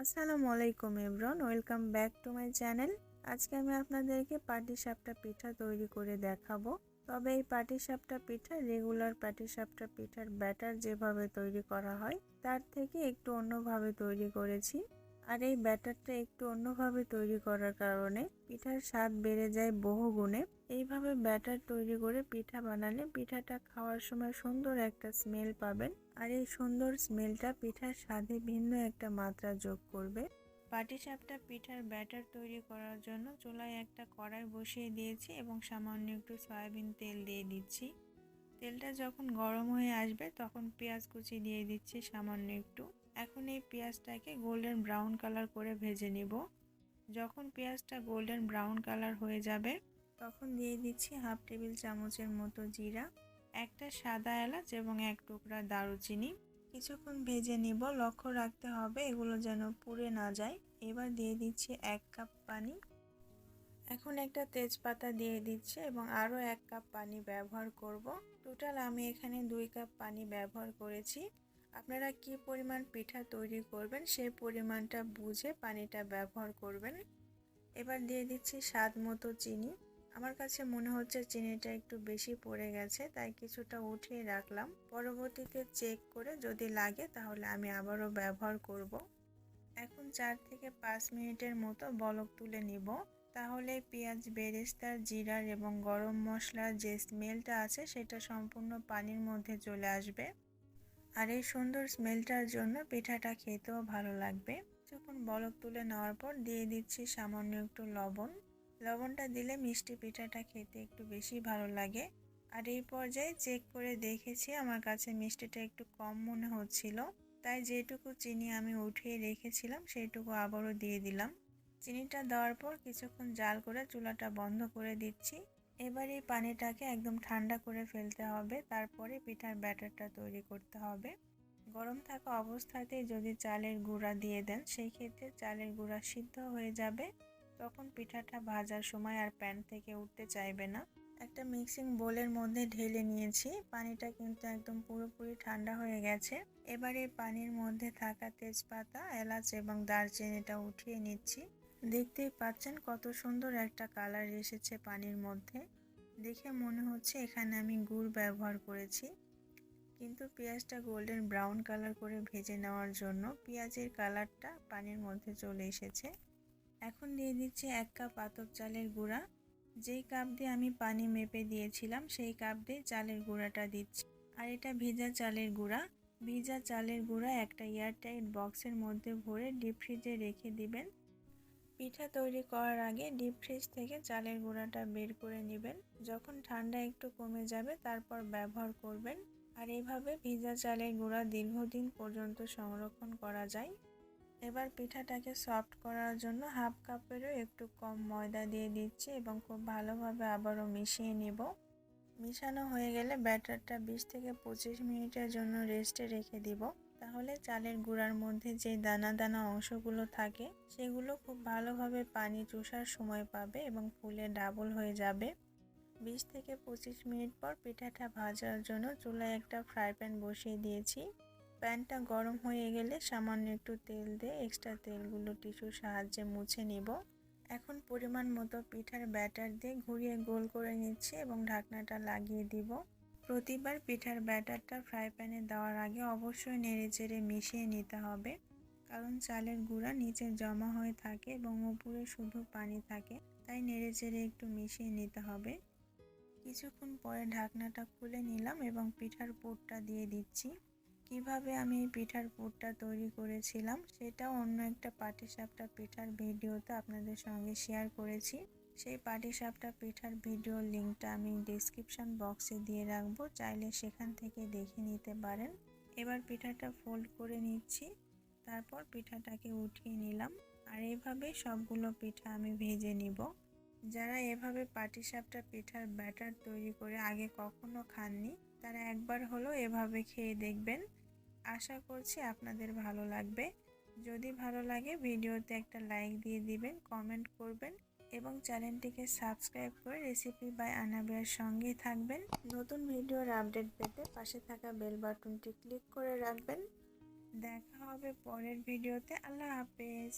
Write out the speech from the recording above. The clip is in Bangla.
আসসালামু আলাইকুম everyone, welcome back to my channel. আজকে আমি আপনাদেরকে পাটিসাপটা পিঠা তৈরি করে দেখাবো। তবে এই পাটিসাপটা পিঠা রেগুলার পাটিসাপটা পিঠার ব্যাটার যেভাবে তৈরি করা হয় তার থেকে একটু অন্যভাবে তৈরি করেছি। আর এই ব্যাটারটা একটু অন্যভাবে তৈরি করার কারণে পিঠার স্বাদ বেড়ে যায় বহুগুণে। এইভাবে ব্যাটার তৈরি করে পিঠা বানালে পিঠাটা খাওয়ার সময় সুন্দর একটা স্মেল পাবেন, আর এই সুন্দর স্মেলটা পিঠার স্বাদে ভিন্ন একটা মাত্রা যোগ করবে। পাটিসাপটা পিঠার ব্যাটার তৈরি করার জন্য চুলায় একটা কড়াই বসিয়ে দিয়েছি এবং সামান্য একটু সয়াবিন তেল দিয়ে দিচ্ছি। তেলটা যখন গরম হয়ে আসবে তখন পেঁয়াজ কুচি দিয়ে দিচ্ছি সামান্য একটু। এখন এই পেঁয়াজটাকে গোল্ডেন ব্রাউন কালার করে ভেজে নিব। যখন পেঁয়াজটা গোল্ডেন ব্রাউন কালার হয়ে যাবে তখন দিয়ে দিচ্ছি হাফ টেবিল চামচের মতো জিরা, একটা সাদা এলাচ এবং এক টুকরা দারুচিনি। কিছুক্ষণ ভেজে নিব, লক্ষ্য রাখতে হবে এগুলো যেন পুড়ে না যায়। এবার দিয়ে দিচ্ছি 1 কাপ পানি। এখন একটা তেজপাতা দিয়ে দিচ্ছি এবং আরও 1 কাপ পানি ব্যবহার করব। টোটাল আমি এখানে 2 কাপ পানি ব্যবহার করেছি। আপনারা কি পরিমাণ পিঠা তৈরি করবেন সেই পরিমাণটা বুঝে পানিটা ব্যবহার করবেন। এবার দিয়ে দিচ্ছি স্বাদ মতো চিনি। আমার কাছে মনে হচ্ছে চিনিটা একটু বেশি পড়ে গেছে, তাই কিছুটা উঠিয়ে রাখলাম। পরবর্তীতে চেক করে যদি লাগে তাহলে আমি আবারও ব্যবহার করব। এখন 4 থেকে 5 মিনিটের মতো বলক তুলে নিব। তাহলে পেঁয়াজ বেরেস্তার, জিরার এবং গরম মশলার যে স্মেলটা আছে সেটা সম্পূর্ণ পানির মধ্যে চলে আসবে। আর এই সুন্দর স্মেলটার জন্য পিঠাটা খেতেও ভালো লাগবে। যখন বলক তুলে নেওয়ার পর দিয়ে দিচ্ছি সামান্য একটু লবণ। লবণটা দিলে মিষ্টি পিঠাটা খেতে একটু বেশি ভালো লাগে। আর এই পর্যায়ে চেক করে দেখেছি আমার কাছে মিষ্টিটা একটু কম মনে হচ্ছিল, তাই যেটুকু চিনি আমি উঠিয়ে রেখেছিলাম সেইটুকু আবারও দিয়ে দিলাম। চিনিটা দেওয়ার পর কিছুক্ষণ জাল করে চুলাটা বন্ধ করে দিচ্ছি। এবার এই পানিটাকে একদম ঠান্ডা করে ফেলতে হবে, তারপরে পিঠার ব্যাটারটা তৈরি করতে হবে। গরম থাকা অবস্থাতেই যদি চালের গুঁড়া দিয়ে দেন সেই ক্ষেত্রে চালের গুঁড়া সিদ্ধ হয়ে যাবে, তখন পিঠাটা ভাজার সময় আর প্যান থেকে উঠতে চাইবে না। একটা মিক্সিং বোলের মধ্যে ঢেলে নিয়েছি। পানিটা কিন্তু একদম পুরোপুরি ঠান্ডা হয়ে গেছে। এবার এই পানির মধ্যে থাকা তেজপাতা, এলাচ এবং দারচিনিটা উঠিয়ে নিচ্ছি। দেখতেই পাচ্ছেন কত সুন্দর একটা কালার এসেছে পানির মধ্যে। দেখে মনে হচ্ছে এখানে আমি গুড় ব্যবহার করেছি, কিন্তু পেঁয়াজটা গোল্ডেন ব্রাউন কালার করে ভেজে নেওয়ার জন্য পেঁয়াজের কালারটা পানির মধ্যে চলে এসেছে। এখন দিয়ে দিচ্ছি 1 কাপ আতপ চালের গুঁড়া। যেই কাপ দিয়ে আমি পানি মেপে দিয়েছিলাম সেই কাপ দিয়ে চালের গুঁড়াটা দিচ্ছি। আর এটা ভিজা চালের গুঁড়া। ভিজা চালের গুঁড়া একটা এয়ারটাইট বক্সের মধ্যে ভরে ডিপ ফ্রিজে রেখে দিবেন। পিঠা তৈরি করার আগে ডিপ ফ্রিজ থেকে চালের গুঁড়াটা বের করে নেবেন। যখন ঠান্ডা একটু কমে যাবে তারপর ব্যবহার করবেন। আর এইভাবে ভিজা চালের গুঁড়া দীর্ঘদিন পর্যন্ত সংরক্ষণ করা যায়। এবার পিঠাটাকে সফট করার জন্য হাফ কাপেরও একটু কম ময়দা দিয়ে দিচ্ছি এবং খুব ভালোভাবে আবারও মিশিয়ে নিব। মিশানো হয়ে গেলে ব্যাটারটা 20 থেকে 25 মিনিটের জন্য রেস্টে রেখে দিব। তাহলে চালের গুঁড়ার মধ্যে যে দানা দানা অংশগুলো থাকে সেগুলো খুব ভালোভাবে পানি চুষার সময় পাবে এবং ফুলে ডাবল হয়ে যাবে। 20 থেকে 25 মিনিট পর পিঠাটা ভাজার জন্য চুলায় একটা ফ্রাই প্যান বসিয়ে দিয়েছি। প্যানটা গরম হয়ে গেলে সামান্য একটু তেল দিয়ে এক্সট্রা তেলগুলো টিস্যুর সাহায্যে মুছে নিব। এখন পরিমাণ মতো পিঠার ব্যাটার দিয়ে ঘুরিয়ে গোল করে নিচ্ছি এবং ঢাকনাটা লাগিয়ে দিব। প্রতিবার পিঠার ব্যাটারটা ফ্রাই প্যানে দেওয়ার আগে অবশ্যই নেড়েচেড়ে মিশিয়ে নিতে হবে, কারণ চালের গুঁড়া নিচে জমা হয়ে থাকে এবং উপরে শুধু পানি থাকে, তাই নেড়েচেড়ে একটু মিশিয়ে নিতে হবে। কিছুক্ষণ পরে ঢাকনাটা খুলে নিলাম এবং পিঠার পুরটা দিয়ে দিচ্ছি। কিভাবে আমি এই পিঠার পুরটা তৈরি করেছিলাম সেটাও অন্য একটা পাটিসাপটা পিঠার ভিডিওতে আপনাদের সঙ্গে শেয়ার করেছি। সেই পাটিসাপটা পিঠার ভিডিওর লিঙ্কটা আমি ডেসক্রিপশন বক্সে দিয়ে রাখবো, চাইলে সেখান থেকে দেখে নিতে পারেন। এবার পিঠাটা ফোল্ড করে নিচ্ছি, তারপর পিঠাটাকে উঠিয়ে নিলাম। আর এইভাবে সবগুলো পিঠা আমি ভেজে নিব। যারা এভাবে পাটিসাপটা পিঠার ব্যাটার তৈরি করে আগে কখনো খাননি তারা একবার হলো এভাবে খেয়ে দেখবেন। আশা করছি আপনাদের ভালো লাগবে। যদি ভালো লাগে ভিডিওতে একটা লাইক দিয়ে দিবেন, কমেন্ট করবেন এবং চ্যানেলটিকে সাবস্ক্রাইব করে রেসিপি বাই আনাবিয়ার সঙ্গেই থাকবেন। নতুন ভিডিওর আপডেট পেতে পাশে থাকা বেল বাটনটি ক্লিক করে রাখবেন। দেখা হবে পরের ভিডিওতে। আল্লাহ হাফেজ।